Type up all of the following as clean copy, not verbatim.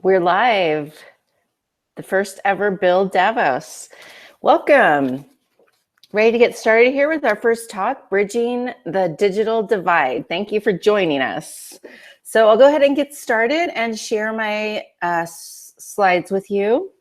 We're live, the first ever BIL Davos. Welcome. Ready to get started here with our first talk, Bridging the Digital Divide. Thank you for joining us. So I'll go ahead and get started and share my slides with you.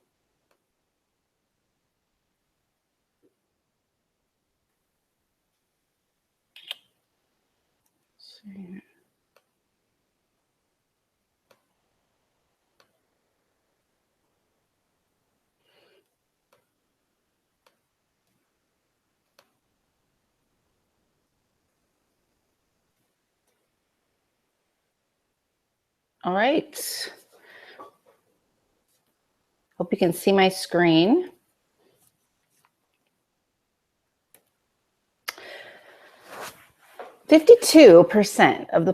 All right. Hope you can see my screen. "52% of the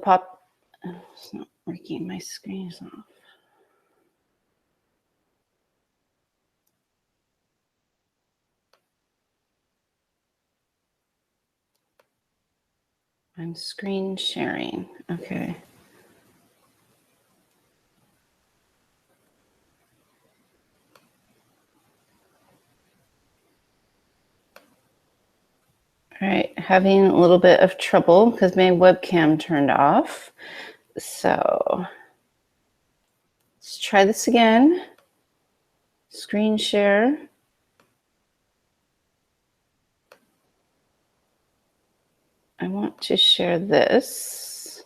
it's not working, my screen is off. I'm screen sharing, okay. All right, having a little bit of trouble because my webcam turned off. So let's try this again. Screen share. I want to share this.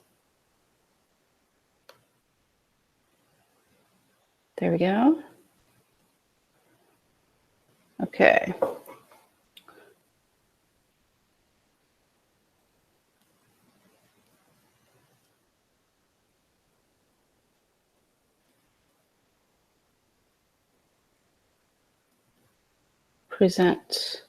There we go. Okay. Present.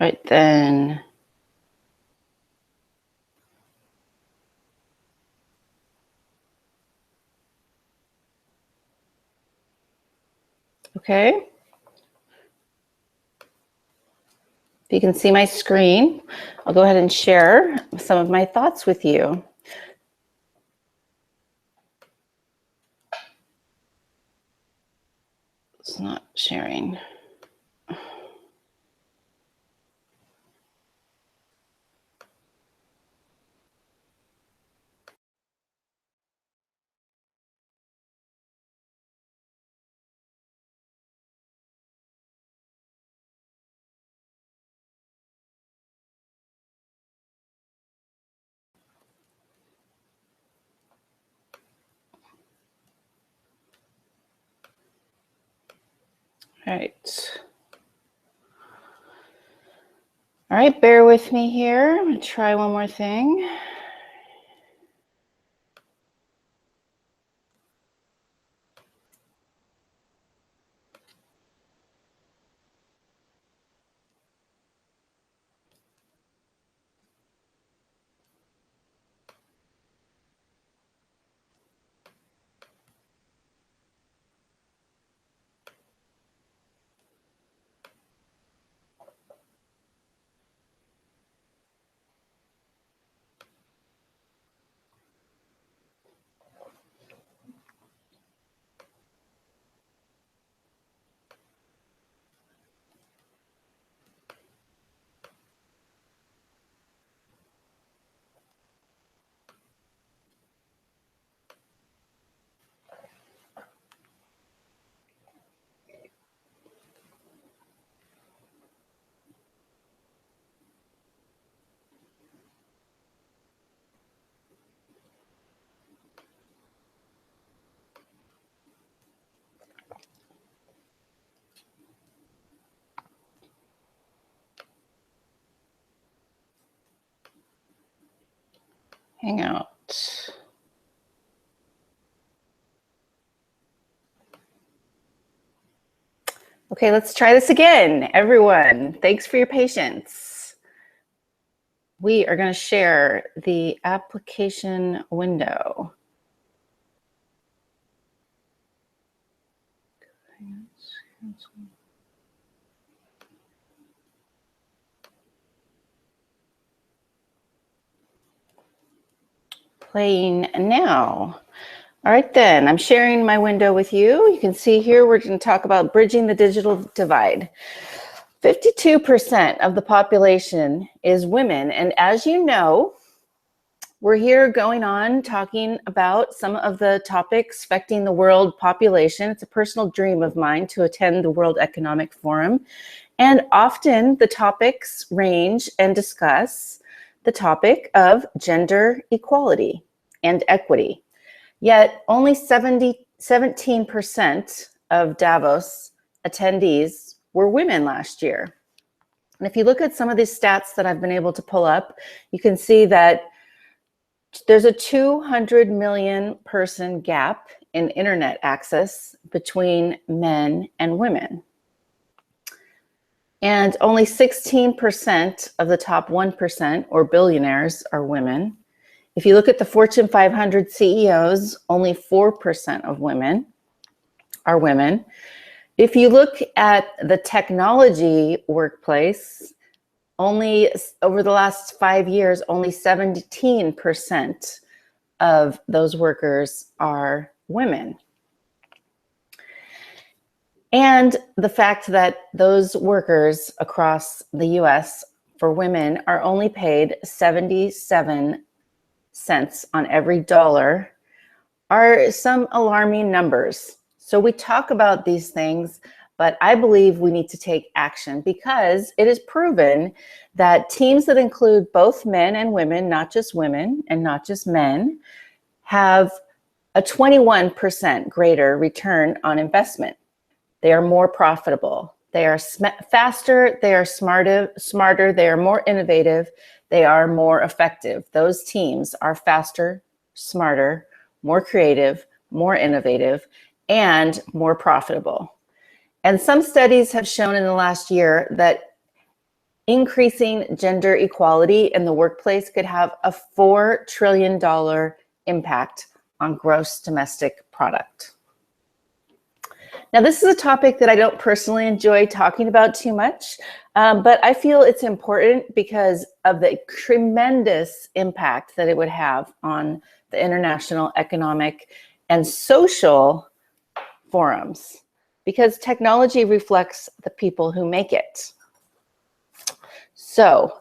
Right then. Okay. If you can see my screen, I'll go ahead and share some of my thoughts with you. It's not sharing. All right. All right, bear with me here. I'm gonna try one more thing. Hangout. Okay, let's try this again. Everyone, thanks for your patience. We are going to share the application window. playing now. All right then, I'm sharing my window with you. You can see here we're going to talk about bridging the digital divide. 52% of the population is women, and as you know, we're here going on talking about some of the topics affecting the world population. It's a personal dream of mine to attend the World Economic Forum, and often the topics range and discuss the topic of gender equality and equity. Yet only 17% of Davos attendees were women last year. And if you look at some of these stats that I've been able to pull up, you can see that there's a 200 million person gap in internet access between men and women. And only 16% of the top 1% or billionaires are women. If you look at the Fortune 500 CEOs, only 4% of women are women. If you look at the technology workplace, only over the last 5 years, only 17% of those workers are women. And the fact that those workers across the US for women are only paid 77 cents on every dollar are some alarming numbers. So we talk about these things, but I believe we need to take action because it is proven that teams that include both men and women, not just women and not just men, have a 21% greater return on investment. They are more profitable. They are faster, they are smarter, they are more innovative, they are more effective. Those teams are faster, smarter, more creative, more innovative, and more profitable. And some studies have shown in the last year that increasing gender equality in the workplace could have a $4 trillion impact on gross domestic product. Now, this is a topic that I don't personally enjoy talking about too much, but I feel it's important because of the tremendous impact that it would have on the international economic and social forums, because technology reflects the people who make it. So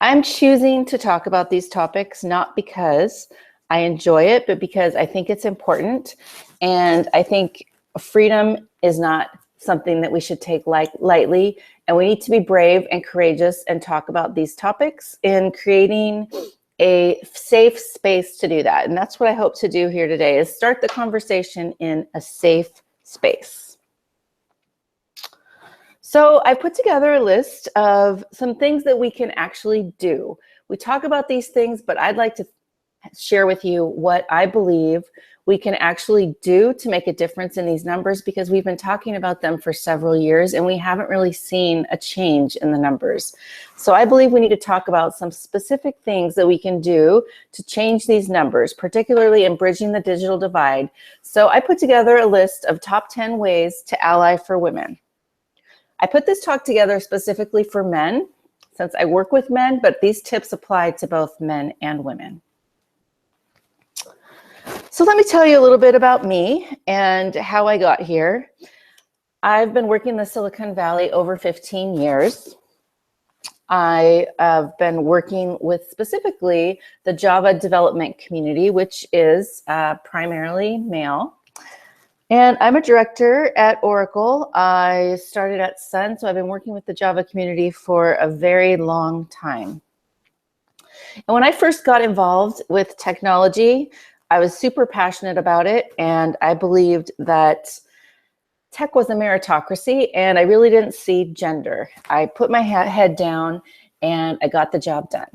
I'm choosing to talk about these topics not because I enjoy it, but because I think it's important, and I think freedom is not something that we should take lightly, and we need to be brave and courageous and talk about these topics in creating a safe space to do that. And that's what I hope to do here today, is start the conversation in a safe space. So I put together a list of some things that we can actually do. We talk about these things, but I'd like to share with you what I believe we can actually do to make a difference in these numbers, because we've been talking about them for several years and we haven't really seen a change in the numbers. So I believe we need to talk about some specific things that we can do to change these numbers, particularly in bridging the digital divide. So I put together a list of top 10 ways to ally for women. I put this talk together specifically for men, since I work with men, but these tips apply to both men and women. So let me tell you a little bit about me and how I got here. I've been working in the Silicon Valley over 15 years. I have been working with specifically the Java development community, which is primarily male. And I'm a director at Oracle. I started at Sun, so I've been working with the Java community for a very long time. And when I first got involved with technology, I was super passionate about it, and I believed that tech was a meritocracy, and I really didn't see gender. I put my head down and I got the job done.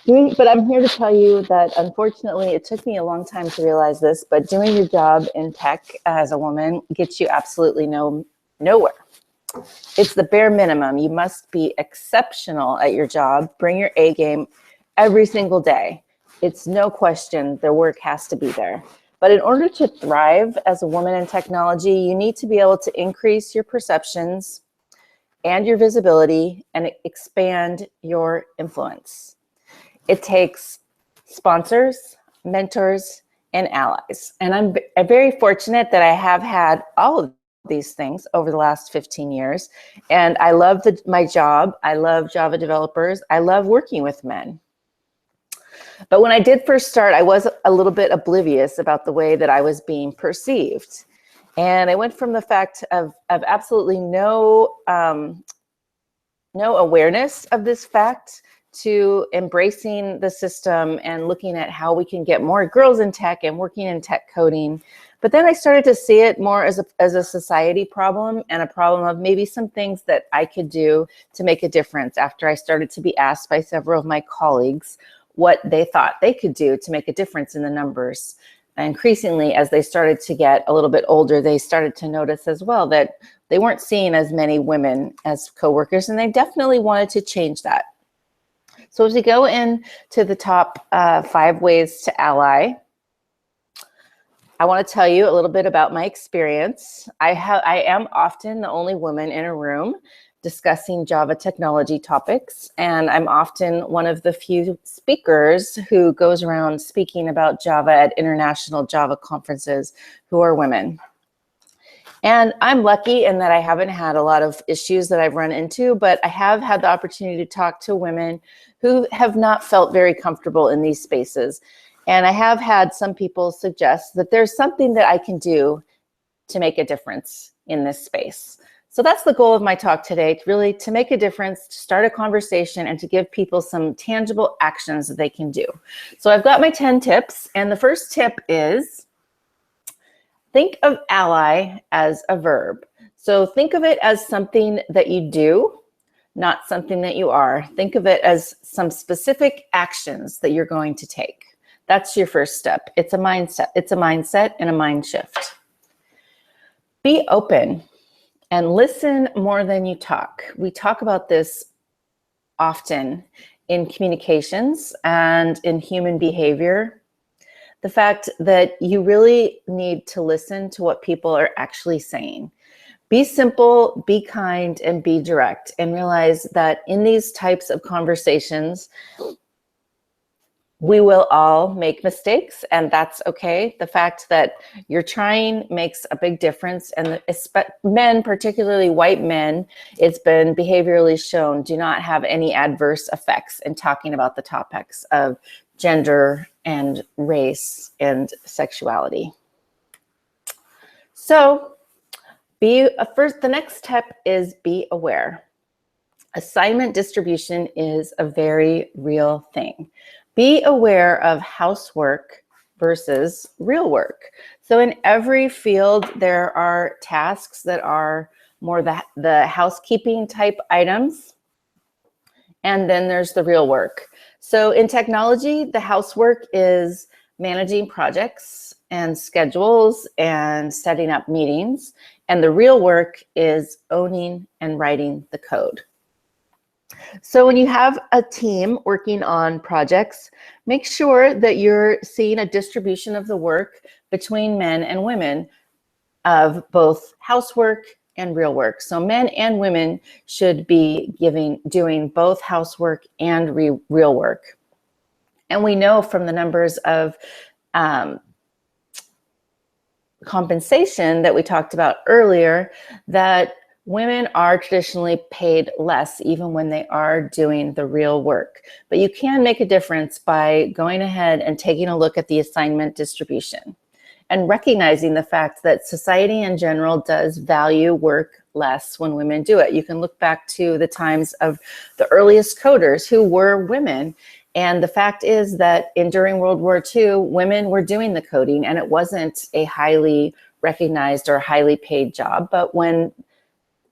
But I'm here to tell you that unfortunately, it took me a long time to realize this, but doing your job in tech as a woman gets you absolutely nowhere. It's the bare minimum. You must be exceptional at your job, bring your A game every single day. It's no question the work has to be there. But in order to thrive as a woman in technology, you need to be able to increase your perceptions and your visibility and expand your influence. It takes sponsors, mentors, and allies. And I'm very fortunate that I have had all of these things over the last 15 years. And I love my job. I love Java developers. I love working with men. But when I did first start, I was a little bit oblivious about the way that I was being perceived. And I went from the fact of absolutely no awareness of this fact to embracing the system and looking at how we can get more girls in tech and working in tech coding. But then I started to see it more as a society problem and a problem of maybe some things that I could do to make a difference after I started to be asked by several of my colleagues what they thought they could do to make a difference in the numbers. And increasingly, as they started to get a little bit older, they started to notice as well that they weren't seeing as many women as coworkers, and they definitely wanted to change that. So as we go into the top 5 ways to ally, I want to tell you a little bit about my experience. I am often the only woman in a room discussing Java technology topics, and I'm often one of the few speakers who goes around speaking about Java at international Java conferences who are women. And I'm lucky in that I haven't had a lot of issues that I've run into, but I have had the opportunity to talk to women who have not felt very comfortable in these spaces. And I have had some people suggest that there's something that I can do to make a difference in this space. So that's the goal of my talk today, really to make a difference, to start a conversation, and to give people some tangible actions that they can do. So I've got my 10 tips, and the first tip is think of ally as a verb. So think of it as something that you do, not something that you are. Think of it as some specific actions that you're going to take. That's your first step. It's a mindset. It's a mindset and a mind shift. Be open and listen more than you talk. We talk about this often in communications and in human behavior. The fact that you really need to listen to what people are actually saying. Be simple, be kind, and be direct, and realize that in these types of conversations, we will all make mistakes, and that's okay. The fact that you're trying makes a big difference, and men, particularly white men, it's been behaviorally shown, do not have any adverse effects in talking about the topics of gender and race and sexuality. So the next step is be aware. Assignment distribution is a very real thing. Be aware of housework versus real work. So in every field, there are tasks that are more the housekeeping type items, and then there's the real work. So in technology, the housework is managing projects and schedules and setting up meetings, and the real work is owning and writing the code. So when you have a team working on projects, make sure that you're seeing a distribution of the work between men and women of both housework and real work. So men and women should be doing both housework and real work. And we know from the numbers of compensation that we talked about earlier that women are traditionally paid less even when they are doing the real work. But you can make a difference by going ahead and taking a look at the assignment distribution and recognizing the fact that society in general does value work less when women do it. You can look back to the times of the earliest coders who were women. And the fact is that during World War II, women were doing the coding, and it wasn't a highly recognized or highly paid job. But when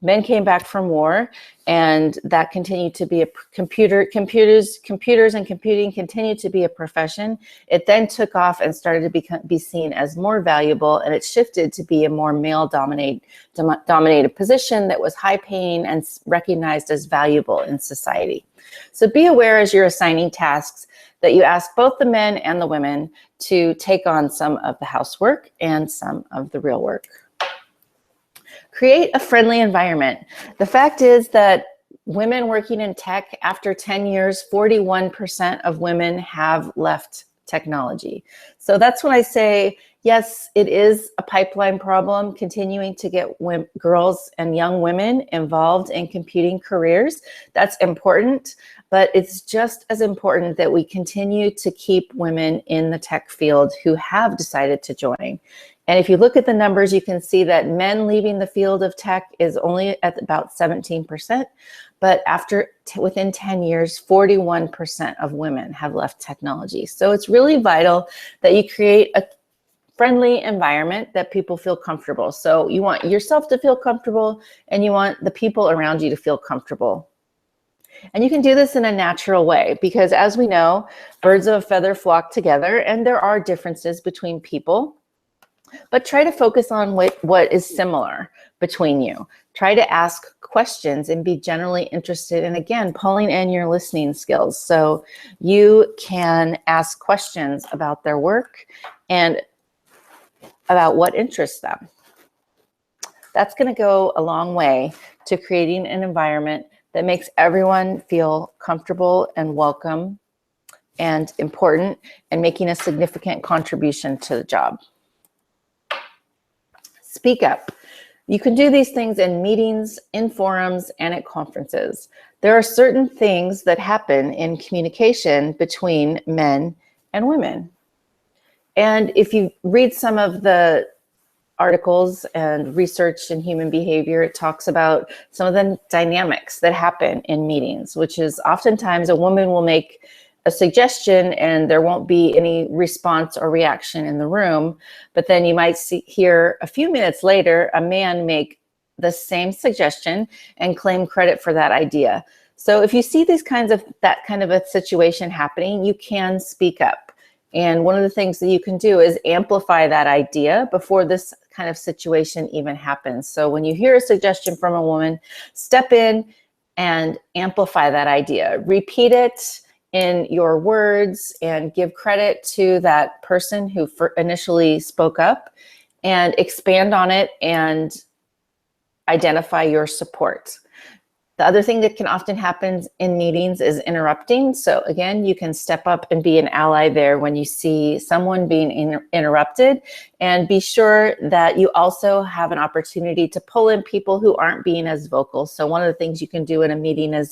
men came back from war, and that continued to be computers and computing continued to be a profession. It then took off and started to be seen as more valuable, and it shifted to be a more male-dominated position that was high-paying and recognized as valuable in society. So be aware as you're assigning tasks that you ask both the men and the women to take on some of the housework and some of the real work. Create a friendly environment. The fact is that women working in tech, after 10 years, 41% of women have left technology. So that's when I say, yes, it is a pipeline problem, continuing to get girls and young women involved in computing careers. That's important, but it's just as important that we continue to keep women in the tech field who have decided to join. And if you look at the numbers, you can see that men leaving the field of tech is only at about 17%, but within 10 years, 41% of women have left technology. So it's really vital that you create a friendly environment that people feel comfortable. So you want yourself to feel comfortable and you want the people around you to feel comfortable. And you can do this in a natural way because, as we know, birds of a feather flock together, and there are differences between people, but try to focus on what is similar between you. Try to ask questions and be generally interested in, again, pulling in your listening skills. So you can ask questions about their work and about what interests them. That's going to go a long way to creating an environment that makes everyone feel comfortable and welcome and important and making a significant contribution to the job. Speak up. You can do these things in meetings, in forums, and at conferences. There are certain things that happen in communication between men and women. And if you read some of the articles and research in human behavior, it talks about some of the dynamics that happen in meetings, which is oftentimes a woman will make a suggestion and there won't be any response or reaction in the room. But then you might hear a few minutes later, a man make the same suggestion and claim credit for that idea. So if you see that kind of a situation happening, you can speak up. And one of the things that you can do is amplify that idea before this kind of situation even happens. So when you hear a suggestion from a woman, step in and amplify that idea. Repeat it in your words and give credit to that person who initially spoke up, and expand on it and identify your support. The other thing that can often happen in meetings is interrupting. So again, you can step up and be an ally there when you see someone being interrupted, and be sure that you also have an opportunity to pull in people who aren't being as vocal. So one of the things you can do in a meeting is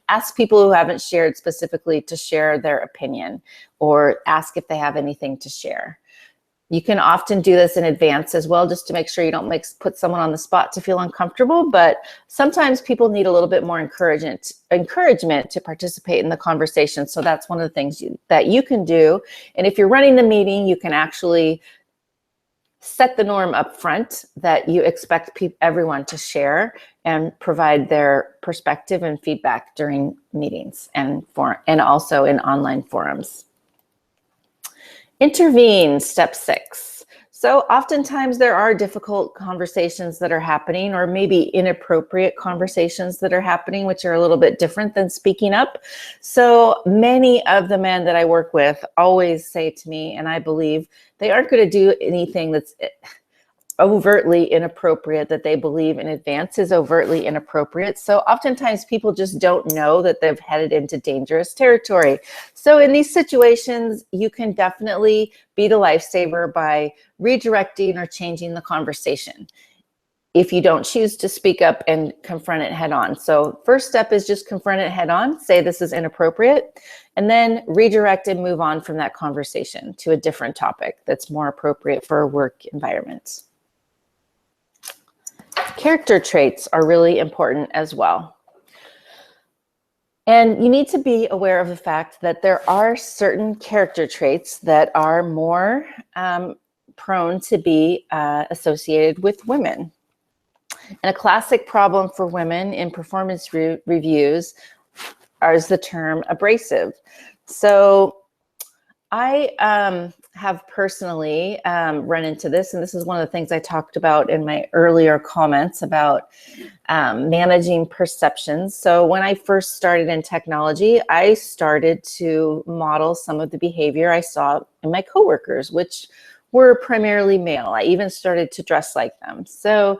ask people who haven't shared specifically to share their opinion, or ask if they have anything to share. You can often do this in advance as well, just to make sure you don't put someone on the spot to feel uncomfortable. But sometimes people need a little bit more encouragement to participate in the conversation. So that's one of the things that you can do. And if you're running the meeting, you can actually set the norm up front that you expect everyone to share and provide their perspective and feedback during meetings and also in online forums. Intervene, step 6. So oftentimes there are difficult conversations that are happening, or maybe inappropriate conversations that are happening, which are a little bit different than speaking up. So many of the men that I work with always say to me, and I believe they aren't going to do anything that's overtly inappropriate, that they believe in advance is overtly inappropriate. So oftentimes people just don't know that they've headed into dangerous territory. So in these situations, you can definitely be the lifesaver by redirecting or changing the conversation if you don't choose to speak up and confront it head on. So first step is just confront it head on, say this is inappropriate, and then redirect and move on from that conversation to a different topic that's more appropriate for a work environment. Character traits are really important as well. And you need to be aware of the fact that there are certain character traits that are more prone to be associated with women. And a classic problem for women in performance reviews is the term abrasive. So I have personally run into this, and this is one of the things I talked about in my earlier comments about managing perceptions. So when I first started in technology, I started to model some of the behavior I saw in my coworkers, which were primarily male. I even started to dress like them. So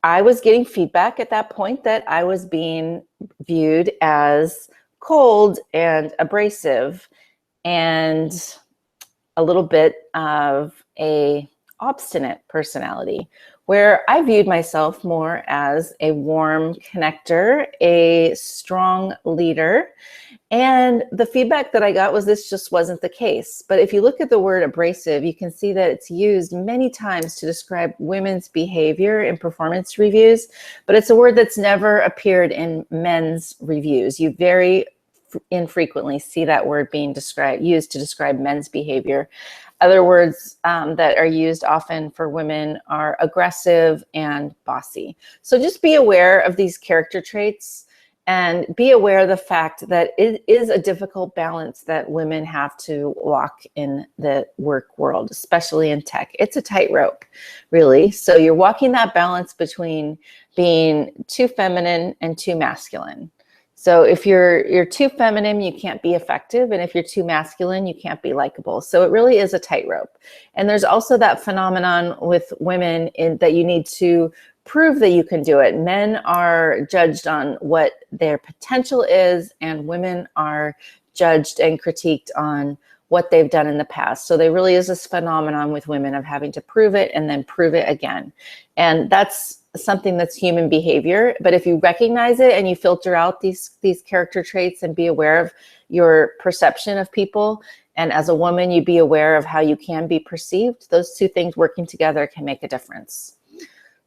I was getting feedback at that point that I was being viewed as cold and abrasive. And a little bit of a obstinate personality, where I viewed myself more as a warm connector, a strong leader. And the feedback that I got was this just wasn't the case. But if you look at the word abrasive, you can see that it's used many times to describe women's behavior in performance reviews, but it's a word that's never appeared in men's reviews. You very infrequently see that word being used to describe men's behavior. Other words that are used often for women are aggressive and bossy. So just be aware of these character traits and be aware of the fact that it is a difficult balance that women have to walk in the work world, especially in tech. It's a tightrope, really. So you're walking that balance between being too feminine and too masculine. So if you're too feminine, you can't be effective. And if you're too masculine, you can't be likable. So it really is a tightrope. And there's also that phenomenon with women that you need to prove that you can do it. Men are judged on what their potential is, and women are judged and critiqued on what they've done in the past. So there really is this phenomenon with women of having to prove it and then prove it again. And that's something that's human behavior. But if you recognize it and you filter out these character traits and be aware of your perception of people, and as a woman, you be aware of how you can be perceived, those two things working together can make a difference.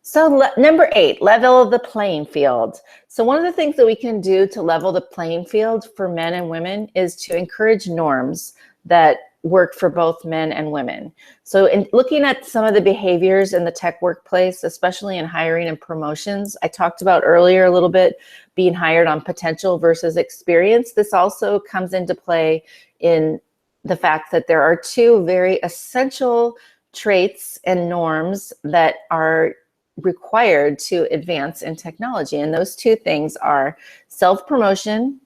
So number 8, level the playing field. So one of the things that we can do to level the playing field for men and women is to encourage norms that work for both men and women. So in looking at some of the behaviors in the tech workplace, especially in hiring and promotions, I talked about earlier a little bit being hired on potential versus experience. This also comes into play in the fact that there are two very essential traits and norms that are required to advance in technology. And those two things are self-promotion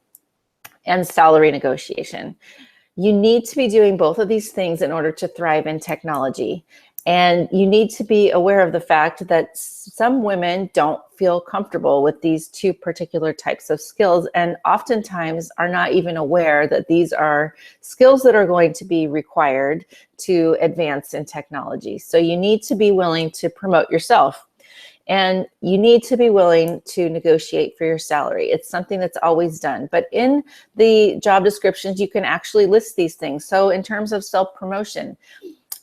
and salary negotiation. You need to be doing both of these things in order to thrive in technology. And you need to be aware of the fact that some women don't feel comfortable with these two particular types of skills, and oftentimes are not even aware that these are skills that are going to be required to advance in technology. So you need to be willing to promote yourself. And you need to be willing to negotiate for your salary. It's something that's always done. But in the job descriptions, you can actually list these things. So in terms of self-promotion,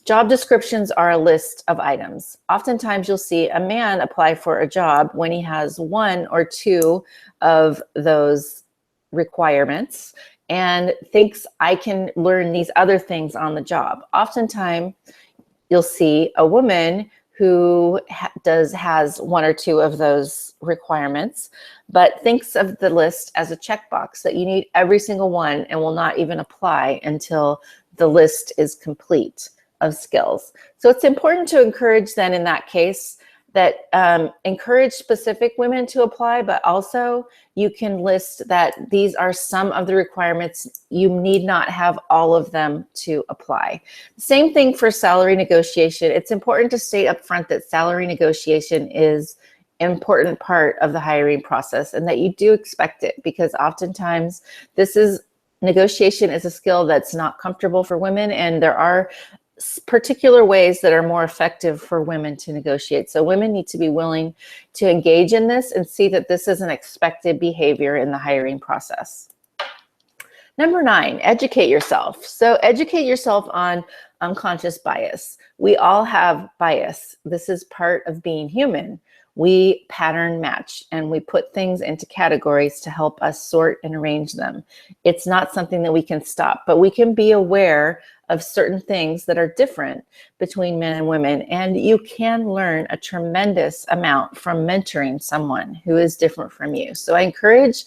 job descriptions are a list of items. Oftentimes you'll see a man apply for a job when he has one or two of those requirements and thinks, I can learn these other things on the job. Oftentimes you'll see a woman who has one or two of those requirements, but thinks of the list as a checkbox that you need every single one and will not even apply until the list is complete of skills. So it's important to encourage then in that case that encourage specific women to apply, but also you can list that these are some of the requirements. You need not have all of them to apply. Same thing for salary negotiation. It's important to state up front that salary negotiation is an important part of the hiring process and that you do expect it, because oftentimes negotiation is a skill that's not comfortable for women, and there are particular ways that are more effective for women to negotiate. So women need to be willing to engage in this and see that this is an expected behavior in the hiring process. Number 9, educate yourself. So educate yourself on unconscious bias. We all have bias. This is part of being human. We pattern match and we put things into categories to help us sort and arrange them. It's not something that we can stop, but we can be aware of certain things that are different between men and women. And you can learn a tremendous amount from mentoring someone who is different from you. So I encourage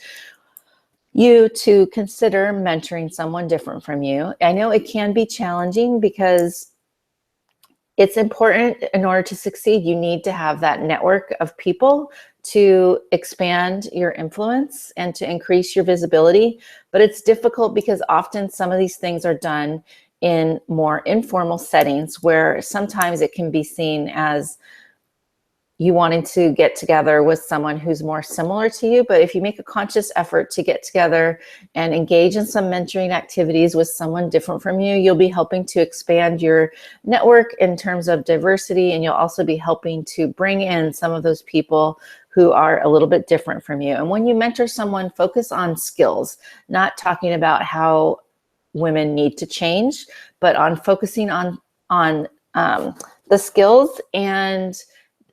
you to consider mentoring someone different from you. I know it can be challenging because it's important. In order to succeed, you need to have that network of people to expand your influence and to increase your visibility. But it's difficult because often some of these things are done in more informal settings where sometimes it can be seen as you wanting to get together with someone who's more similar to you. But if you make a conscious effort to get together and engage in some mentoring activities with someone different from you, you'll be helping to expand your network in terms of diversity, and you'll also be helping to bring in some of those people who are a little bit different from you. And when you mentor someone, focus on skills, not talking about how women need to change, but on focusing on the skills and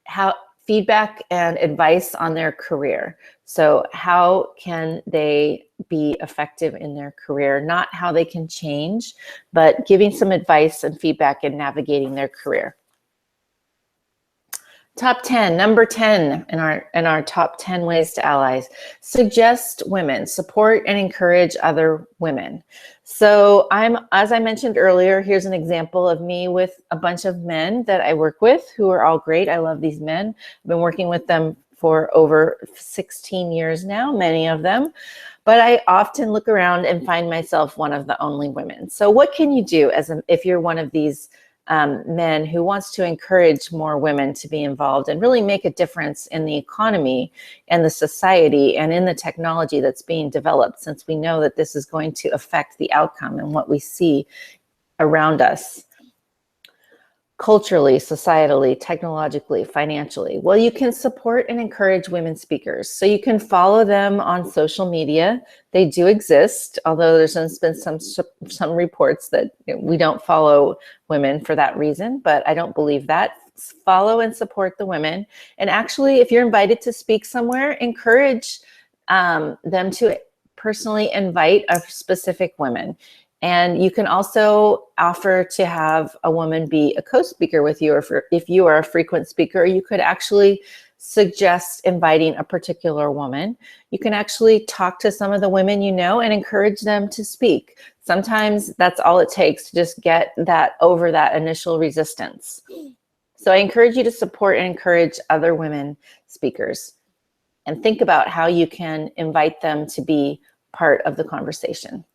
how feedback and advice on their career. So how can they be effective in their career? Not how they can change, but giving some advice and feedback in navigating their career. Top 10, number 10 in our top 10 ways to allies. Suggest women, support and encourage other women. So as I mentioned earlier, here's an example of me with a bunch of men that I work with who are all great. I love these men. I've been working with them for over 16 years now, many of them. But I often look around and find myself one of the only women. So what can you do if you're one of these men who wants to encourage more women to be involved and really make a difference in the economy and the society and in the technology that's being developed, since we know that this is going to affect the outcome and what we see around us culturally, societally, technologically, financially? Well, you can support and encourage women speakers. So you can follow them on social media. They do exist, although there's been some reports that we don't follow women for that reason, but I don't believe that. Follow and support the women. And actually, if you're invited to speak somewhere, encourage them to personally invite a specific woman. And you can also offer to have a woman be a co-speaker with you, or if you are a frequent speaker, you could actually suggest inviting a particular woman. You can actually talk to some of the women you know and encourage them to speak. Sometimes that's all it takes to just get that over that initial resistance. So I encourage you to support and encourage other women speakers, and think about how you can invite them to be part of the conversation.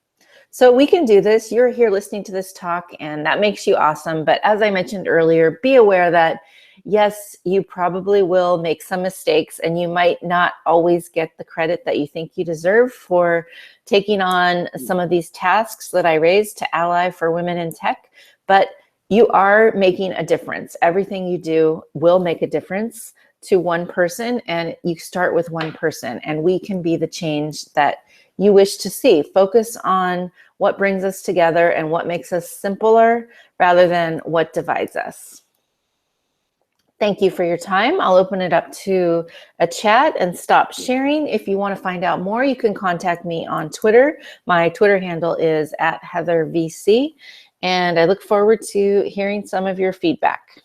So we can do this. You're here listening to this talk, and that makes you awesome. But as I mentioned earlier, be aware that yes, you probably will make some mistakes, and you might not always get the credit that you think you deserve for taking on some of these tasks that I raised to ally for women in tech. But you are making a difference. Everything you do will make a difference to one person, and you start with one person, and we can be the change that you wish to see. Focus on what brings us together and what makes us simpler rather than what divides us. Thank you for your time. I'll open it up to a chat and stop sharing. If you want to find out more, you can contact me on Twitter. My Twitter handle is @HeatherVC, and I look forward to hearing some of your feedback.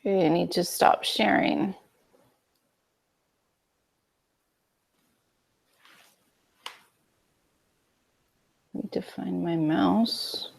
Okay, I need to stop sharing. I need to find my mouse.